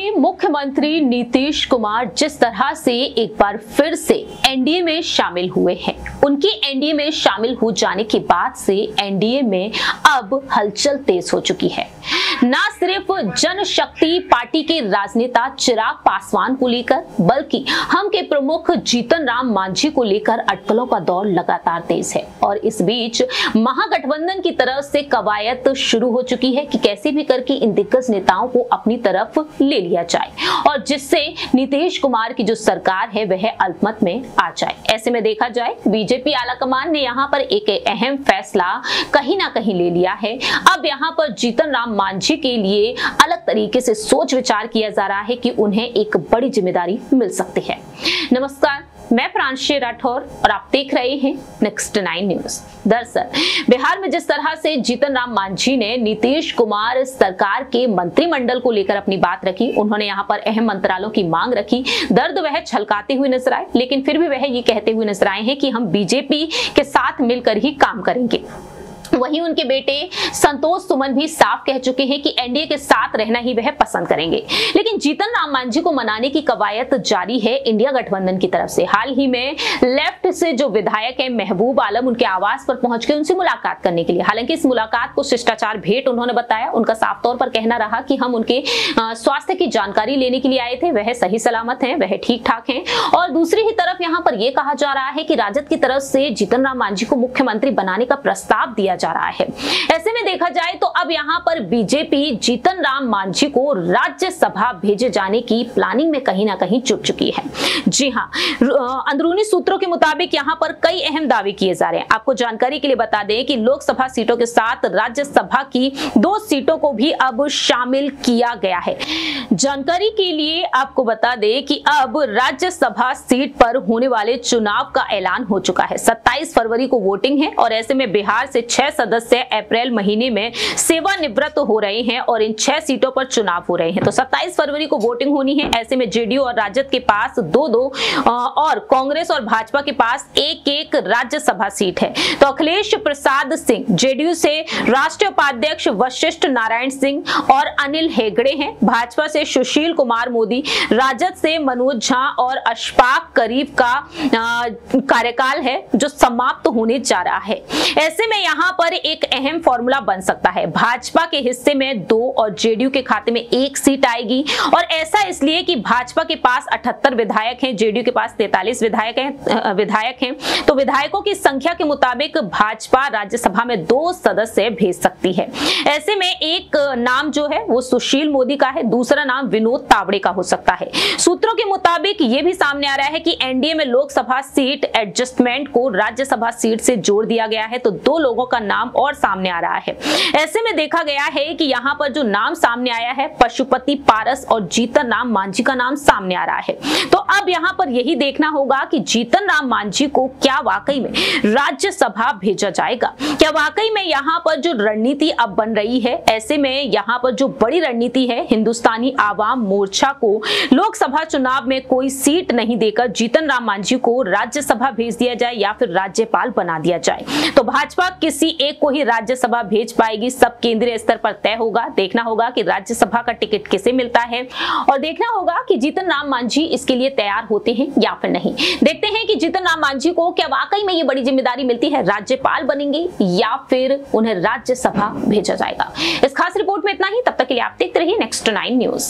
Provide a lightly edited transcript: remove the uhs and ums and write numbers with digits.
में मुख्यमंत्री नीतीश कुमार जिस तरह से एक बार फिर से एनडीए में शामिल हुए हैं, उनकी एनडीए में शामिल हो जाने के बाद से एनडीए में अब हलचल तेज हो चुकी है। ना सिर्फ जनशक्ति पार्टी के राजनेता चिराग पासवान को लेकर, बल्कि हम के प्रमुख जीतन राम मांझी को लेकर अटकलों का दौर लगातार तेज है। और इस बीच महागठबंधन की तरफ से कवायद शुरू हो चुकी है कि कैसे भी करके इन दिग्गज नेताओं को अपनी तरफ ले लिया जाए और जिससे नीतीश कुमार की जो सरकार है वह अल्पमत में आ जाए। ऐसे में देखा जाए बीजेपी आलाकमान ने यहाँ पर एक अहम फैसला कहीं ना कहीं ले लिया है। अब यहाँ पर जीतन राम मांझी के लिए अलग तरीके से सोच विचार किया जा रहा है कि उन्हें एक बड़ी जिम्मेदारी मिल सकती है। नमस्कार, मैं प्रांशी राठौर और आप देख रहे हैं नेक्स्ट 9 न्यूज। दरअसल बिहार में जिस तरह से जीतन राम मांझी ने नीतीश कुमार सरकार के मंत्रिमंडल को लेकर अपनी बात रखी, उन्होंने यहाँ पर अहम मंत्रालयों की मांग रखी, दर्द वह छलकाते हुए नजर आए, लेकिन फिर भी वह ये कहते हुए नजर आए हैं कि हम बीजेपी के साथ मिलकर ही काम करेंगे। वहीं उनके बेटे संतोष सुमन भी साफ कह चुके हैं कि एनडीए के साथ रहना ही वह पसंद करेंगे। लेकिन जीतन राम मांझी को मनाने की कवायद जारी है इंडिया गठबंधन की तरफ से। हाल ही में लेफ्ट से जो विधायक है महबूब आलम उनके आवास पर पहुंच के उनसे मुलाकात करने के लिए, हालांकि इस मुलाकात को शिष्टाचार भेंट उन्होंने बताया। उनका साफ तौर पर कहना रहा कि हम उनके स्वास्थ्य की जानकारी लेने के लिए आए थे, वह सही सलामत है, वह ठीक ठाक है। और दूसरी ही तरफ यहाँ पर यह कहा जा रहा है कि राजद की तरफ से जीतन राम मांझी को मुख्यमंत्री बनाने का प्रस्ताव दिया जा रहा है। ऐसे में देखा जाए तो अब यहां पर बीजेपी जीतन राम मांझी को राज्यसभा भेजे जाने की प्लानिंग में कहीं ना कहीं जुट चुकी है। जी हां, अंदरूनी सूत्रों के मुताबिक यहां पर कई अहम दावे किए जा रहे हैं। आपको जानकारी के लिए बता दें कि लोकसभा सीटों के साथ राज्यसभा की 2 सीटों को भी अब शामिल किया गया है। जानकारी के लिए आपको बता दें कि अब राज्यसभा सीट पर होने वाले चुनाव का ऐलान हो चुका है। 27 फरवरी को वोटिंग है और ऐसे में बिहार से 6 सदस्य अप्रैल महीने में सेवानिवृत्त हो रहे हैं और इन 6 सीटों पर चुनाव हो रहे हैं। तो 27 फरवरी को वोटिंग होनी है। ऐसे में जेडीयू और राजद के पास 2-2 और कांग्रेस और भाजपा के पास 1-1 राज्यसभा सीट है। तो अखिलेश प्रसाद सिंह जेडीयू से राष्ट्रीय उपाध्यक्ष वशिष्ठ नारायण सिंह और अनिल हेगड़े हैं, भाजपा से सुशील कुमार मोदी, राजद से मनोज झा और अशफाक करीब का कार्यकाल है जो समाप्त होने जा रहा है। ऐसे में यहाँ पर एक अहम फॉर्मूला बन सकता है। भाजपा के हिस्से में 2 और जेडीयू के खाते में 1 सीट आएगी और ऐसा इसलिए कि भाजपा के पास 78 विधायक हैं, जेडीयू के पास 43 विधायक हैं। तो विधायकों की संख्या के मुताबिक भाजपा राज्यसभा में 2 सदस्य भेज सकती है। ऐसे में एक नाम जो है वो सुशील मोदी का है, दूसरा नाम विनोद तावड़े का हो सकता है। सूत्रों के मुताबिक ये भी सामने आ रहा है कि एनडीए में लोकसभा सीट एडजस्टमेंट को राज्यसभा सीट से जोड़ दिया गया है, तो 2 लोगों का नाम और सामने आ रहा है। ऐसे में देखा गया है कि यहाँ पर जो नाम सामने आया है पशुपति पारस और जीतन राम मांझी का नाम सामने आ रहा है। तो अब यहाँ पर यही देखना होगा कि जीतन राम मांझी को क्या वाकई में राज्यसभा भेजा जाएगा, क्या वाकई में यहाँ पर जो रणनीति अब बन रही है। ऐसे में यहाँ पर जो बड़ी रणनीति है, हिंदुस्तानी आवाम मोर्चा को लोकसभा चुनाव में कोई सीट नहीं देकर जीतन राम मांझी को राज्यसभा भेज दिया जाए या फिर राज्यपाल बना दिया जाए। तो भाजपा किसी एक को ही राज्यसभा भेज पाएगी, सब केंद्रीय स्तर पर तय होगा। देखना होगा कि राज्यसभा का टिकट किसे मिलता है और देखना होगा कि जीतन राम मांझी इसके लिए तैयार होते हैं या फिर नहीं। देखते हैं कि जीतन राम मांझी को क्या वाकई में ये बड़ी जिम्मेदारी मिलती है, राज्यपाल बनेंगे या फिर उन्हें राज्यसभा भेजा जाएगा। इस खास रिपोर्ट में इतना ही। तब तक के लिए आप देखते रहिए नेक्स्ट 9 न्यूज।